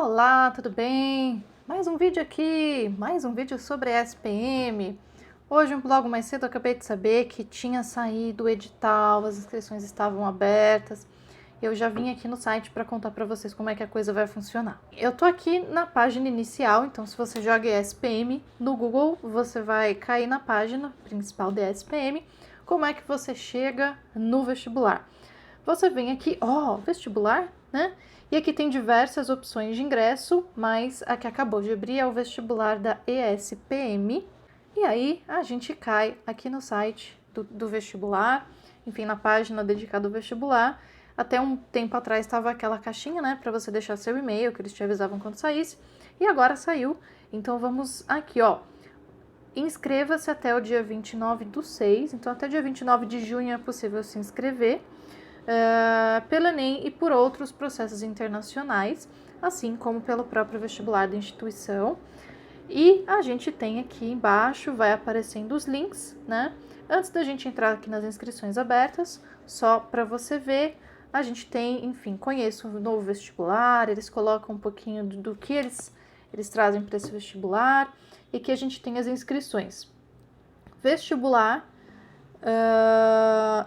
Olá, tudo bem? Mais um vídeo aqui, mais um vídeo sobre a SPM. Hoje, logo mais cedo, eu acabei de saber que tinha saído o edital, as inscrições estavam abertas. Eu já vim aqui no site para contar para vocês como é que a coisa vai funcionar. Eu tô aqui na página inicial, então se você joga SPM no Google, você vai cair na página principal da SPM. Como é que você chega no vestibular? Você vem aqui, vestibular, né? E aqui tem diversas opções de ingresso, mas a que acabou de abrir é o vestibular da ESPM. E aí a gente cai aqui no site do vestibular, enfim, na página dedicada ao vestibular. Até um tempo atrás estava aquela caixinha, né, para você deixar seu e-mail, que eles te avisavam quando saísse. E agora saiu. Então vamos aqui, inscreva-se até o dia 29/6. Então até dia 29 de junho é possível se inscrever. Pelo Enem e por outros processos internacionais, assim como pelo próprio vestibular da instituição. E a gente tem aqui embaixo, vai aparecendo os links, né? Antes da gente entrar aqui nas inscrições abertas, só para você ver, a gente tem, enfim, conheça o novo vestibular, eles colocam um pouquinho do que eles trazem para esse vestibular, e que a gente tem as inscrições. Vestibular,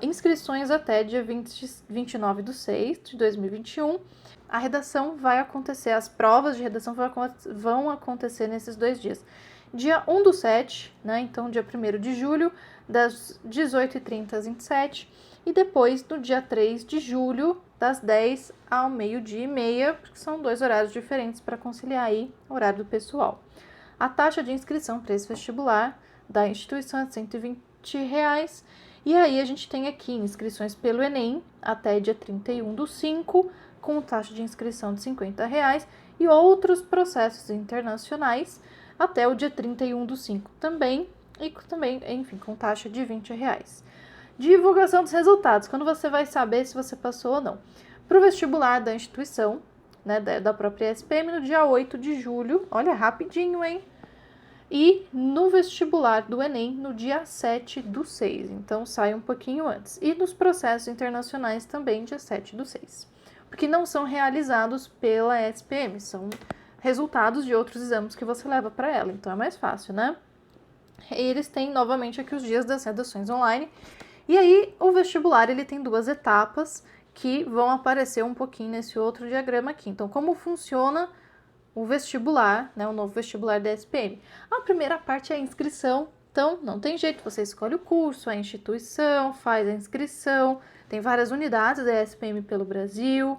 inscrições até dia 29/6/2021. A redação vai acontecer, as provas de redação vão acontecer nesses 2 dias. Dia 1/7, né? Então, dia 1º de julho, das 18h30 às 27h, e depois no dia 3 de julho, das 10 ao 12h30, porque são 2 horários diferentes para conciliar aí o horário do pessoal. A taxa de inscrição para esse vestibular da instituição é R$ 120. E aí a gente tem aqui inscrições pelo Enem até dia 31/5, com taxa de inscrição de R$ 50, e outros processos internacionais até o dia 31/5 também, e também, enfim, com taxa de R$ 20. Divulgação dos resultados, quando você vai saber se você passou ou não. Para o vestibular da instituição, né, da própria SPM, no dia 8 de julho, olha, rapidinho, hein? E no vestibular do Enem, no dia 7/6, então sai um pouquinho antes. E nos processos internacionais também, dia 7/6, porque não são realizados pela SPM, são resultados de outros exames que você leva para ela, então é mais fácil, né? E eles têm novamente aqui os dias das redações online. E aí o vestibular, ele tem 2 etapas que vão aparecer um pouquinho nesse outro diagrama aqui. Então, como funciona o vestibular, né, o novo vestibular da SPM? A primeira parte é a inscrição, então não tem jeito, você escolhe o curso, a instituição, faz a inscrição, tem várias unidades da SPM pelo Brasil,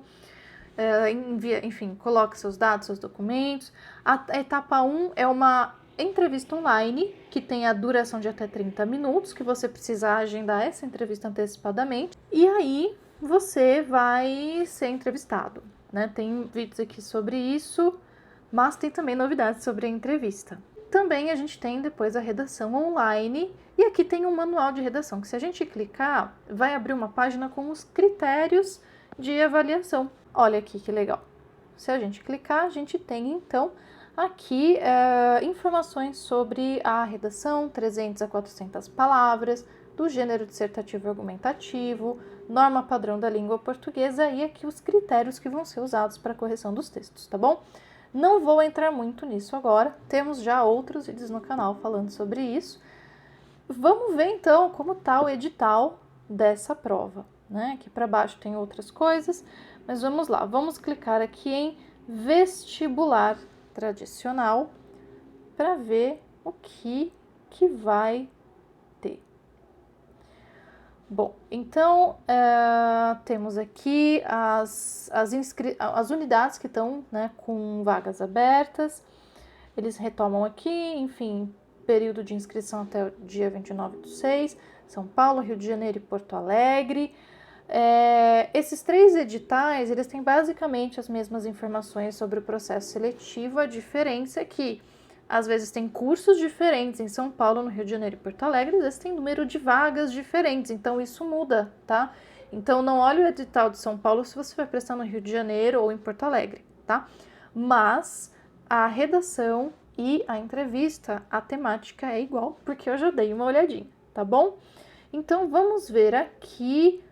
enfim, coloca seus dados, seus documentos. A etapa 1 é uma entrevista online, que tem a duração de até 30 minutos, que você precisa agendar essa entrevista antecipadamente, e aí você vai ser entrevistado, né? Tem vídeos aqui sobre isso, mas tem também novidades sobre a entrevista. Também a gente tem depois a redação online, e aqui tem um manual de redação, que se a gente clicar, vai abrir uma página com os critérios de avaliação. Olha aqui que legal. Se a gente clicar, a gente tem então aqui informações sobre a redação, 300 a 400 palavras, do gênero dissertativo e argumentativo, norma padrão da língua portuguesa, e aqui os critérios que vão ser usados para a correção dos textos, tá bom? Não vou entrar muito nisso agora, temos já outros vídeos no canal falando sobre isso. Vamos ver então como está o edital dessa prova, né? Aqui para baixo tem outras coisas, mas vamos lá. Vamos clicar aqui em vestibular tradicional para ver o que vai ter. Bom, então temos aqui as unidades que estão, né, com vagas abertas. Eles retomam aqui, enfim, período de inscrição até o dia 29/6, São Paulo, Rio de Janeiro e Porto Alegre. Esses 3 editais, eles têm basicamente as mesmas informações sobre o processo seletivo. A diferença é que às vezes tem cursos diferentes em São Paulo, no Rio de Janeiro e Porto Alegre, às vezes tem número de vagas diferentes, então isso muda, tá? Então não olhe o edital de São Paulo se você vai prestar no Rio de Janeiro ou em Porto Alegre, tá? Mas a redação e a entrevista, a temática é igual, porque eu já dei uma olhadinha, tá bom? Então vamos ver aqui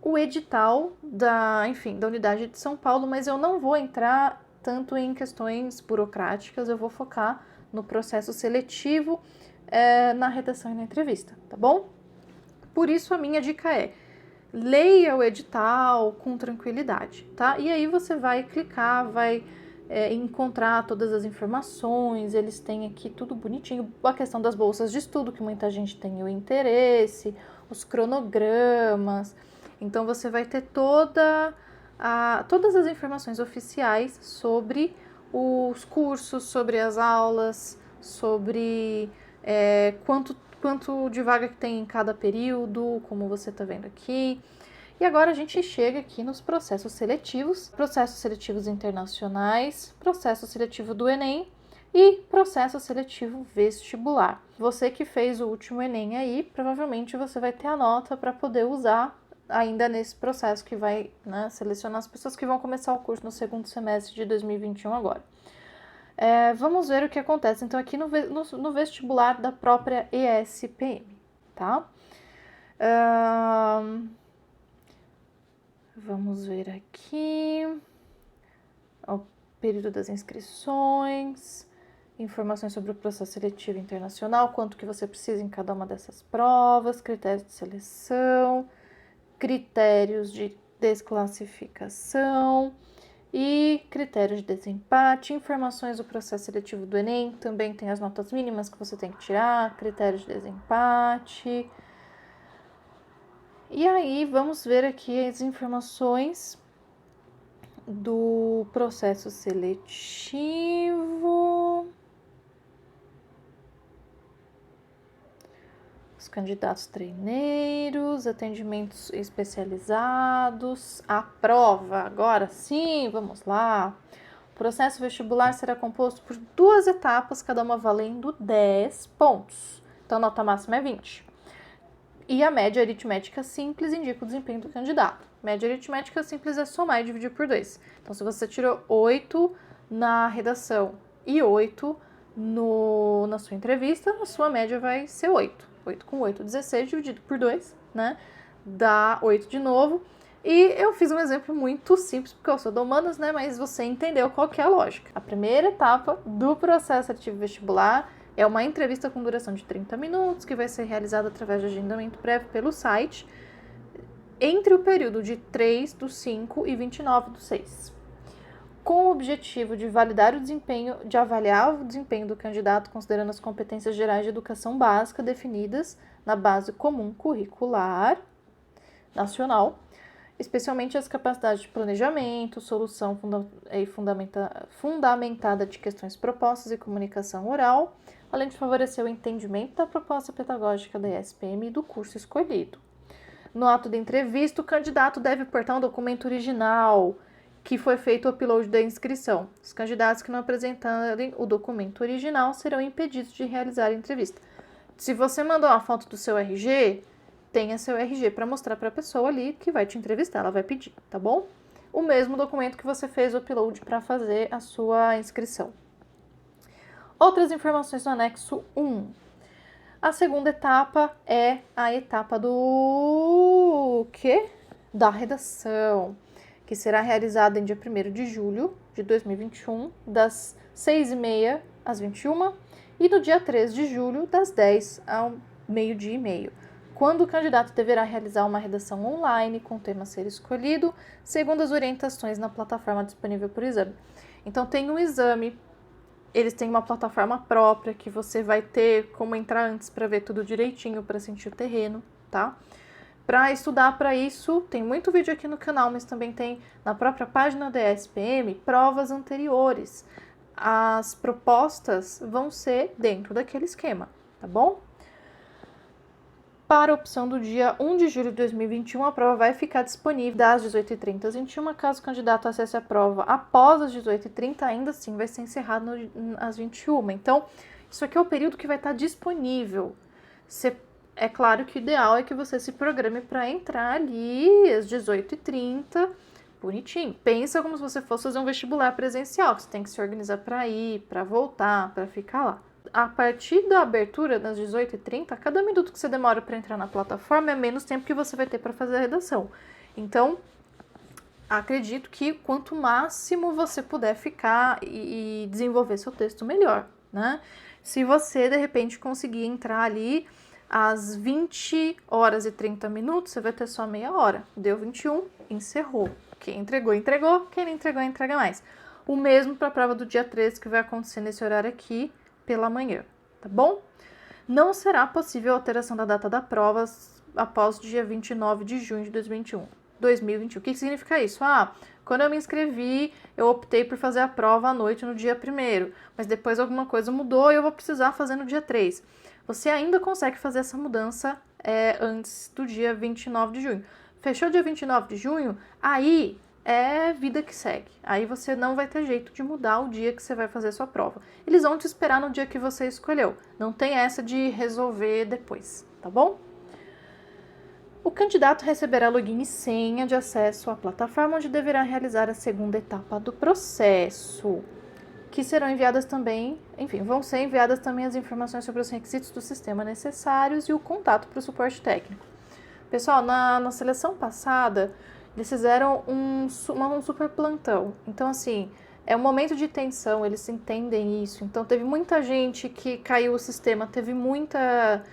o edital da unidade de São Paulo, mas eu não vou entrar tanto em questões burocráticas, eu vou focar no processo seletivo, na redação e na entrevista, tá bom? Por isso a minha dica é: leia o edital com tranquilidade, tá? E aí você vai clicar, vai encontrar todas as informações, eles têm aqui tudo bonitinho, a questão das bolsas de estudo, que muita gente tem o interesse, os cronogramas, então você vai ter todas as informações oficiais sobre os cursos, sobre as aulas, sobre quanto de vaga que tem em cada período, como você está vendo aqui. E agora a gente chega aqui nos processos seletivos internacionais, processo seletivo do Enem e processo seletivo vestibular. Você que fez o último Enem aí, provavelmente você vai ter a nota para poder usar ainda nesse processo que vai, né, selecionar as pessoas que vão começar o curso no segundo semestre de 2021 agora. Vamos ver o que acontece, então, aqui no vestibular da própria ESPM, tá? Vamos ver aqui o período das inscrições, informações sobre o processo seletivo internacional, quanto que você precisa em cada uma dessas provas, critérios de seleção, critérios de desclassificação e critérios de desempate, informações do processo seletivo do Enem, também tem as notas mínimas que você tem que tirar, critérios de desempate. E aí, vamos ver aqui as informações do processo seletivo. Os candidatos treineiros, atendimentos especializados, a prova. Agora sim, vamos lá. O processo vestibular será composto por 2 etapas, cada uma valendo 10 pontos. Então, a nota máxima é 20. E a média aritmética simples indica o desempenho do candidato. Média aritmética simples é somar e dividir por 2. Então, se você tirou 8 na redação e 8 na sua entrevista, a sua média vai ser 8. 8 com 8, 16 dividido por 2, né? Dá 8 de novo. E eu fiz um exemplo muito simples, porque eu sou de humanas, né? Mas você entendeu qual que é a lógica. A primeira etapa do processo seletivo vestibular é uma entrevista com duração de 30 minutos, que vai ser realizada através de agendamento prévio pelo site, entre o período de 3/5 e 29/6, com o objetivo de avaliar o desempenho do candidato, considerando as competências gerais de educação básica definidas na Base Comum Curricular Nacional, especialmente as capacidades de planejamento, solução fundamentada de questões propostas e comunicação oral, além de favorecer o entendimento da proposta pedagógica da ESPM e do curso escolhido. No ato da entrevista, o candidato deve portar um documento original que foi feito o upload da inscrição. Os candidatos que não apresentarem o documento original serão impedidos de realizar a entrevista. Se você mandou uma foto do seu RG, tenha seu RG para mostrar para a pessoa ali que vai te entrevistar, ela vai pedir, tá bom? O mesmo documento que você fez o upload para fazer a sua inscrição. Outras informações no anexo 1. A segunda etapa é a etapa da redação, que será realizada em dia 1º de julho de 2021, das 6h30 às 21h, e no dia 3 de julho, das 10 ao meio-dia e meio, quando o candidato deverá realizar uma redação online com o tema a ser escolhido, segundo as orientações na plataforma disponível por exame. Então, tem um exame, eles têm uma plataforma própria que você vai ter como entrar antes para ver tudo direitinho, para sentir o terreno, tá? Para estudar para isso, tem muito vídeo aqui no canal, mas também tem na própria página da ESPM provas anteriores. As propostas vão ser dentro daquele esquema, tá bom? Para a opção do dia 1 de julho de 2021, a prova vai ficar disponível das 18h30 às 21h. Caso o candidato acesse a prova após as 18h30, ainda assim vai ser encerrado às 21h. Então, isso aqui é o período que vai estar disponível. É claro que o ideal é que você se programe para entrar ali às 18h30, bonitinho. Pensa como se você fosse fazer um vestibular presencial, que você tem que se organizar para ir, para voltar, para ficar lá. A partir da abertura, das 18h30, cada minuto que você demora para entrar na plataforma é menos tempo que você vai ter para fazer a redação. Então, acredito que quanto máximo você puder ficar e desenvolver seu texto, melhor, né? Se você, de repente, conseguir entrar ali às 20 horas e 30 minutos, você vai ter só meia hora. Deu 21, encerrou. Quem entregou, entregou. Quem não entregou, entrega mais. O mesmo para a prova do dia 13, que vai acontecer nesse horário aqui, pela manhã, tá bom? Não será possível alteração da data da prova após o dia 29 de junho de 2021. O que significa isso? Quando eu me inscrevi, eu optei por fazer a prova à noite no dia 1º, mas depois alguma coisa mudou e eu vou precisar fazer no dia 3. Você ainda consegue fazer essa mudança antes do dia 29 de junho. Fechou dia 29 de junho, aí é vida que segue. Aí você não vai ter jeito de mudar o dia que você vai fazer a sua prova. Eles vão te esperar no dia que você escolheu. Não tem essa de resolver depois, tá bom? O candidato receberá login e senha de acesso à plataforma onde deverá realizar a segunda etapa do processo, que serão enviadas também, vão ser enviadas também as informações sobre os requisitos do sistema necessários e o contato para o suporte técnico. Pessoal, na seleção passada, eles fizeram um super plantão. Então, assim, é um momento de tensão, eles entendem isso. Então, teve muita gente que caiu o sistema, teve muita...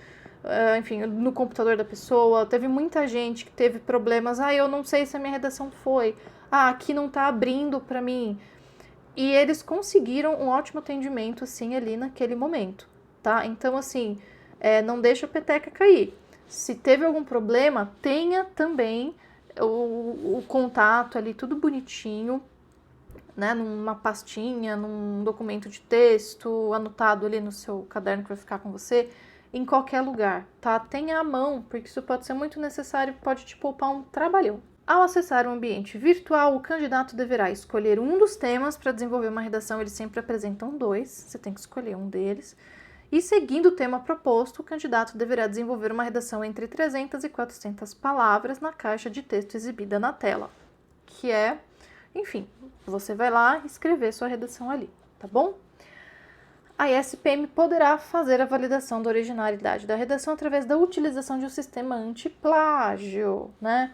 no computador da pessoa, teve muita gente que teve problemas. Eu não sei se a minha redação foi. Aqui não tá abrindo para mim. E eles conseguiram um ótimo atendimento, assim, ali naquele momento, tá? Então, assim, não deixa a peteca cair. Se teve algum problema, tenha também o contato ali, tudo bonitinho, né? Numa pastinha, num documento de texto, anotado ali no seu caderno que vai ficar com você, em qualquer lugar, tá? Tenha à mão, porque isso pode ser muito necessário e pode te poupar um trabalhão. Ao acessar o ambiente virtual, o candidato deverá escolher um dos temas para desenvolver uma redação. Eles sempre apresentam 2, você tem que escolher um deles. E seguindo o tema proposto, o candidato deverá desenvolver uma redação entre 300 e 400 palavras na caixa de texto exibida na tela, que é, você vai lá escrever sua redação ali, tá bom? A SPM poderá fazer a validação da originalidade da redação através da utilização de um sistema antiplágio, né?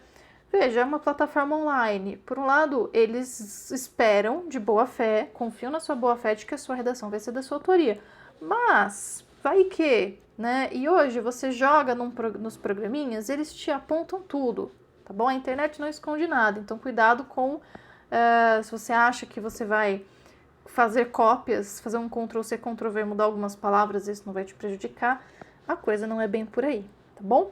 Veja, é uma plataforma online. Por um lado, eles esperam de boa fé, confiam na sua boa fé de que a sua redação vai ser da sua autoria. Mas, vai que, né? E hoje você joga nos programinhas, eles te apontam tudo, tá bom? A internet não esconde nada, então cuidado com se você acha que você vai fazer cópias, fazer um Ctrl+C, Ctrl+V, mudar algumas palavras, isso não vai te prejudicar. A coisa não é bem por aí, tá bom?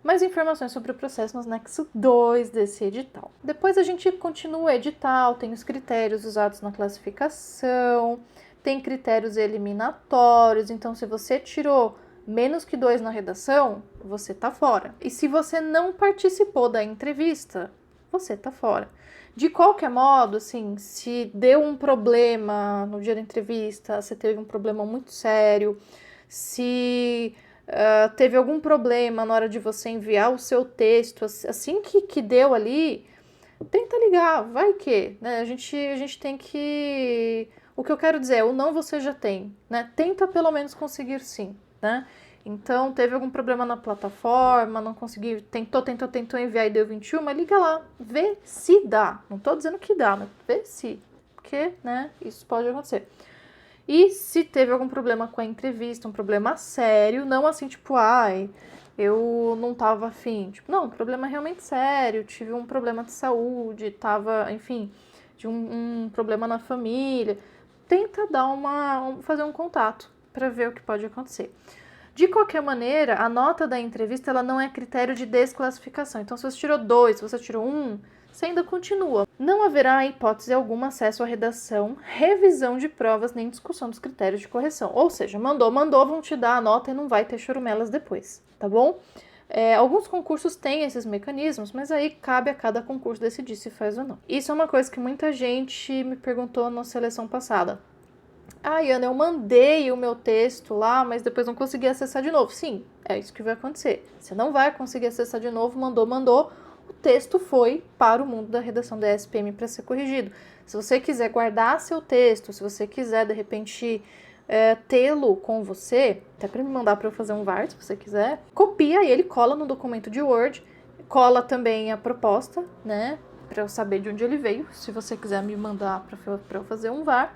Mais informações sobre o processo no anexo 2 desse edital. Depois a gente continua o edital, tem os critérios usados na classificação, tem critérios eliminatórios, então se você tirou menos que 2 na redação, você tá fora. E se você não participou da entrevista, você tá fora. De qualquer modo, assim, se deu um problema no dia da entrevista, se teve um problema muito sério, se teve algum problema na hora de você enviar o seu texto, assim que deu ali, tenta ligar, vai que, né? A gente tem que... O que eu quero dizer é, o não você já tem, né? Tenta pelo menos conseguir sim, né? Então, teve algum problema na plataforma, não conseguiu, tentou enviar e deu 21, mas liga lá, vê se dá. Não tô dizendo que dá, mas vê se, porque, né, isso pode acontecer. E se teve algum problema com a entrevista, um problema sério, não assim, tipo, eu não tava afim. Tipo, não, um problema realmente sério, tive um problema de saúde, de um problema na família. Tenta fazer um contato para ver o que pode acontecer. De qualquer maneira, a nota da entrevista ela não é critério de desclassificação. Então, se você tirou 2, se você tirou 1, você ainda continua. Não haverá, em hipótese alguma, acesso à redação, revisão de provas, nem discussão dos critérios de correção. Ou seja, mandou, vão te dar a nota e não vai ter chorumelas depois, tá bom? Alguns concursos têm esses mecanismos, mas aí cabe a cada concurso decidir se faz ou não. Isso é uma coisa que muita gente me perguntou na seleção passada. Ana, eu mandei o meu texto lá, mas depois não consegui acessar de novo. Sim, é isso que vai acontecer. Você não vai conseguir acessar de novo, mandou. O texto foi para o mundo da redação da SPM para ser corrigido. Se você quiser guardar seu texto, se você quiser, de repente, tê-lo com você, até para me mandar para eu fazer um VAR, se você quiser, copia ele, cola no documento de Word, cola também a proposta, né? para eu saber de onde ele veio, se você quiser me mandar para eu fazer um VAR.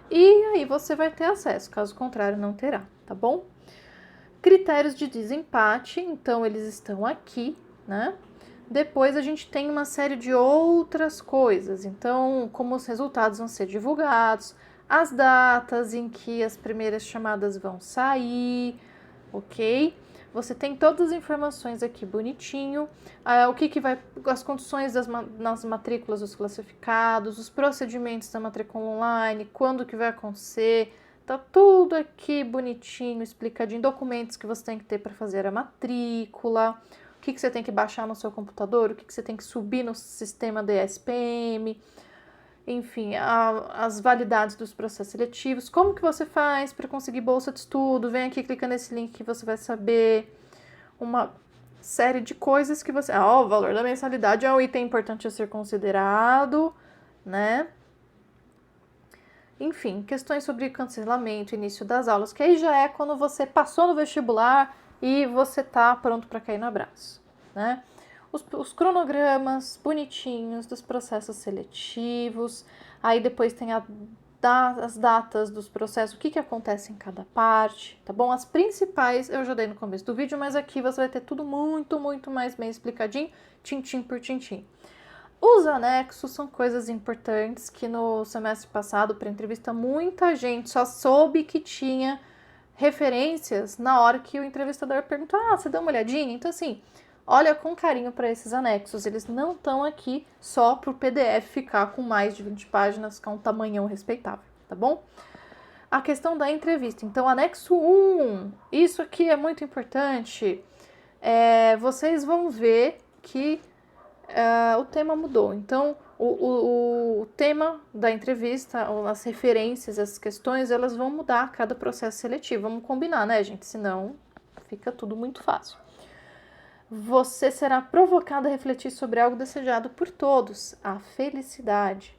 E aí você vai ter acesso, caso contrário não terá, tá bom? Critérios de desempate, então eles estão aqui, né? Depois a gente tem uma série de outras coisas, então como os resultados vão ser divulgados, as datas em que as primeiras chamadas vão sair, ok? Você tem todas as informações aqui bonitinho, o que vai, as condições nas matrículas dos classificados, os procedimentos da matrícula online, quando que vai acontecer, tá tudo aqui bonitinho, explicadinho, documentos que você tem que ter para fazer a matrícula, o que você tem que baixar no seu computador, o que você tem que subir no sistema DSPM, enfim, as validades dos processos seletivos, como que você faz para conseguir bolsa de estudo, vem aqui, clica nesse link que você vai saber uma série de coisas que você... o valor da mensalidade é um item importante a ser considerado, né? Enfim, questões sobre cancelamento, início das aulas, que aí já é quando você passou no vestibular e você tá pronto para cair no abraço, né? Os cronogramas bonitinhos dos processos seletivos, aí depois tem as datas dos processos, o que acontece em cada parte, tá bom? As principais eu já dei no começo do vídeo, mas aqui você vai ter tudo muito, muito mais bem explicadinho, tintim por tintim. Os anexos são coisas importantes que no semestre passado, para entrevista, muita gente só soube que tinha referências na hora que o entrevistador perguntou, você deu uma olhadinha? Então, assim, olha com carinho para esses anexos, eles não estão aqui só para o PDF ficar com mais de 20 páginas, com um tamanhão respeitável, tá bom? A questão da entrevista, então, anexo 1, isso aqui é muito importante, vocês vão ver que o tema mudou, então o tema da entrevista, as referências, as questões, elas vão mudar a cada processo seletivo, vamos combinar, né, gente? Senão fica tudo muito fácil. Você será provocado a refletir sobre algo desejado por todos, a felicidade.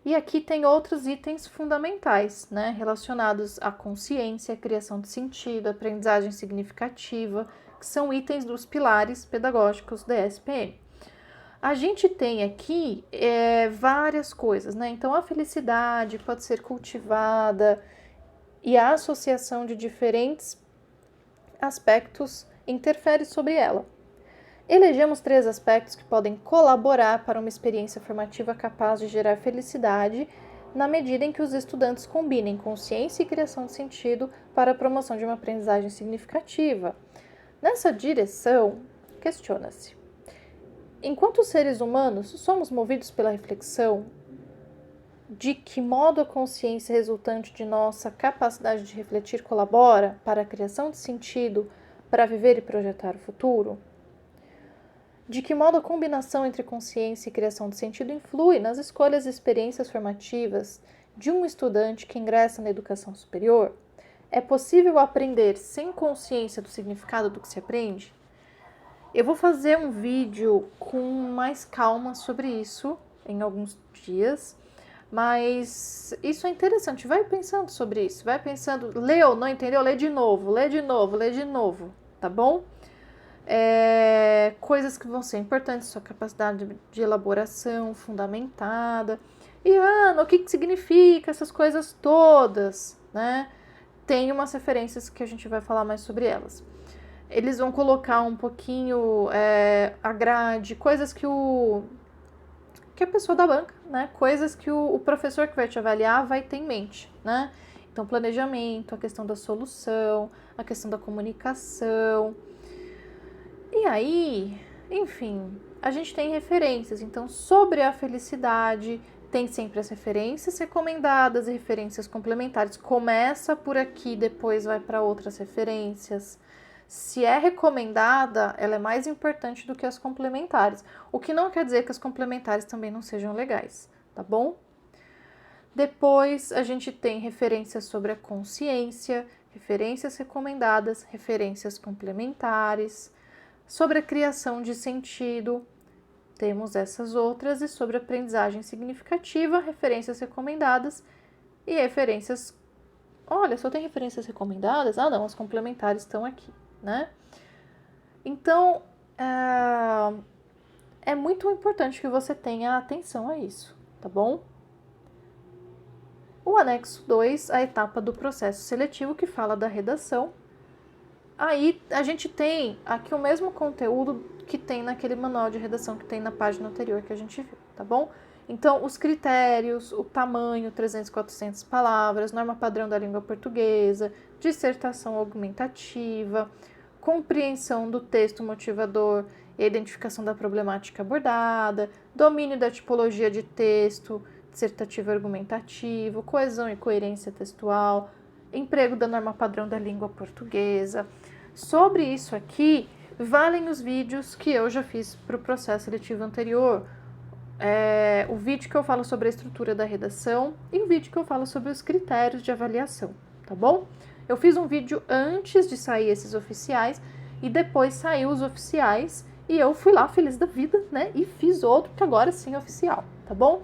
E aqui tem outros itens fundamentais, né, relacionados à consciência, criação de sentido, aprendizagem significativa, que são itens dos pilares pedagógicos da SPM. A gente tem aqui várias coisas, né? Então, a felicidade pode ser cultivada e a associação de diferentes aspectos interfere sobre ela. Elegemos 3 aspectos que podem colaborar para uma experiência formativa capaz de gerar felicidade, na medida em que os estudantes combinem consciência e criação de sentido para a promoção de uma aprendizagem significativa. Nessa direção, questiona-se: enquanto seres humanos, somos movidos pela reflexão de que modo a consciência resultante de nossa capacidade de refletir colabora para a criação de sentido para viver e projetar o futuro? De que modo a combinação entre consciência e criação de sentido influi nas escolhas e experiências formativas de um estudante que ingressa na educação superior? É possível aprender sem consciência do significado do que se aprende? Eu vou fazer um vídeo com mais calma sobre isso em alguns dias, mas isso é interessante. Vai pensando sobre isso, vai pensando, leu, não entendeu? Lê de novo, tá bom? Coisas que vão ser importantes, sua capacidade de elaboração fundamentada. E, Ana, o que significa essas coisas todas, né? Tem umas referências que a gente vai falar mais sobre elas. Eles vão colocar um pouquinho a grade, coisas que a pessoa da banca, né? Coisas que o professor que vai te avaliar vai ter em mente, né? Então, planejamento, a questão da solução, a questão da comunicação. E aí, enfim, a gente tem referências. Então, sobre a felicidade, tem sempre as referências recomendadas e referências complementares. Começa por aqui, depois vai para outras referências. Se é recomendada, ela é mais importante do que as complementares. O que não quer dizer que as complementares também não sejam legais, tá bom? Depois, a gente tem referências sobre a consciência, referências recomendadas, referências complementares. Sobre a criação de sentido, temos essas outras. E sobre aprendizagem significativa, referências recomendadas e referências... Olha, só tem referências recomendadas? Ah, não, as complementares estão aqui, né? Então, é muito importante que você tenha atenção a isso, tá bom? O anexo 2, a etapa do processo seletivo, que fala da redação. Aí a gente tem aqui o mesmo conteúdo que tem naquele manual de redação que tem na página anterior que a gente viu, tá bom? Então, os critérios, o tamanho, 300, 400 palavras, norma padrão da língua portuguesa, dissertação argumentativa, compreensão do texto motivador e identificação da problemática abordada, domínio da tipologia de texto, dissertativo argumentativo, coesão e coerência textual, emprego da norma padrão da língua portuguesa. Sobre isso aqui, valem os vídeos que eu já fiz para o processo seletivo anterior. O vídeo que eu falo sobre a estrutura da redação e o vídeo que eu falo sobre os critérios de avaliação, tá bom? Eu fiz um vídeo antes de sair esses oficiais e depois saiu os oficiais e eu fui lá feliz da vida, né? E fiz outro que agora sim é oficial, tá bom?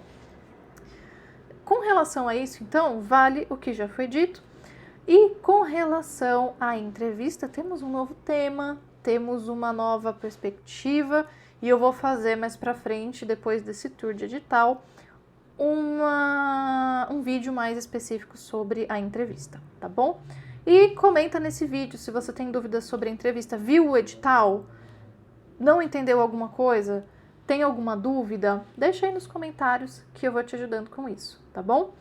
Com relação a isso, então, vale o que já foi dito. E com relação à entrevista, temos um novo tema, temos uma nova perspectiva e eu vou fazer mais pra frente, depois desse tour de edital, um vídeo mais específico sobre a entrevista, tá bom? E comenta nesse vídeo se você tem dúvidas sobre a entrevista, viu o edital, não entendeu alguma coisa, tem alguma dúvida, deixa aí nos comentários que eu vou te ajudando com isso, tá bom?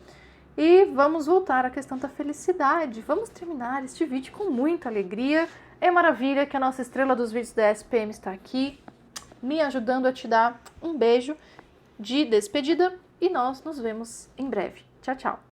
E vamos voltar à questão da felicidade. Vamos terminar este vídeo com muita alegria. É maravilha que a nossa estrela dos vídeos da SPM está aqui, me ajudando a te dar um beijo de despedida. E nós nos vemos em breve. Tchau, tchau!